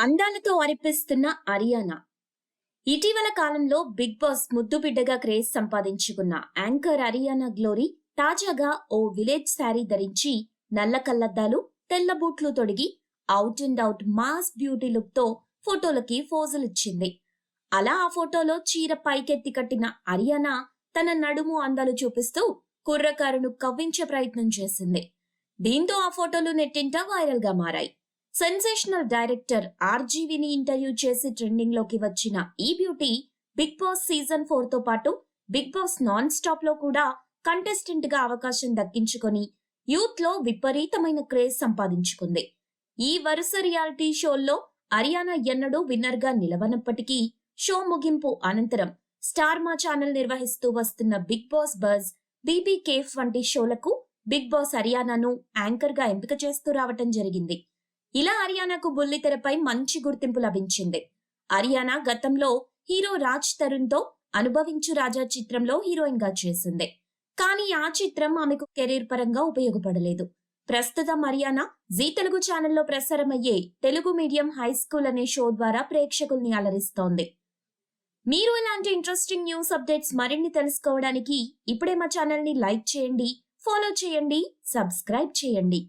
అందాలతో అరిపిస్తున్న అరియానా ఇటీవల కాలంలో big boss ముద్దు బిడ్డగా క్రేజ్ సంపాదించుకున్న యాంకర్ అరియానా గ్లోరీ తాజాగా ఓ విలేజ్ శారీ ధరించి నల్ల కళ్లద్దాలు తెల్ల బూట్లు తొడిగి out and out mass beauty look తో ఫోటోలకి ఫోజులిచ్చింది. అలా ఆ ఫోటోలో చీర పైకెత్తి కట్టిన అరియానా తన నడుము అందాలు చూపిస్తూ కుర్రకారును కవ్వించే ప్రయత్నం చేసింది. దీంతో ఆ ఫోటోలు నెట్టింట వైరల్ గా మారాయి. సెన్సేషనల్ డైరెక్టర్ ఆర్జీవిని ఇంటర్వ్యూ చేసి ట్రెండింగ్ లోకి వచ్చిన ఈ బ్యూటీ బిగ్ బాస్ సీజన్ 4 తో పాటు బిగ్ బాస్ నాన్ స్టాప్ లో కూడా కంటెస్టెంట్ గా అవకాశం దక్కించుకొని యూత్ లో విపరీతమైన క్రేజ్ సంపాదించుకుంది. ఈ వరుస రియాలిటీ షోల్లో అరియానా ఎన్నడూ విన్నర్ గా నిలవనప్పటికీ షో ముగింపు అనంతరం స్టార్ మా ఛానల్ నిర్వహిస్తూ వస్తున్న Bigg Boss Buzz, BB Cafe వంటి షోలకు బిగ్ బాస్ అరియానాను యాంకర్ గా ఎంపిక చేస్తూ రావటం జరిగింది. ఇలా అరియానాకు బుల్లితెరపై మంచి గుర్తింపు లభించింది. అరియానా గతంలో హీరో రాజ్ తరుణ్ తో అనుభవించు రాజా చిత్రంలో హీరోయిన్ గా చేసింది. కానీ ఆ చిత్రం ఆమెకు కెరీర్ పరంగా ఉపయోగపడలేదు. ప్రస్తుతం అరియానా జీ తెలుగు ఛానల్లో ప్రసారమయ్యే తెలుగు మీడియం హై స్కూల్ అనే షో ద్వారా ప్రేక్షకుల్ని అలరిస్తోంది. మీరు ఇలాంటి ఇంట్రెస్టింగ్ న్యూస్ అప్డేట్స్ మరిన్ని తెలుసుకోవడానికి ఇప్పుడే మా ఛానల్ ని లైక్ చేయండి, ఫాలో చేయండి, సబ్స్క్రైబ్ చేయండి.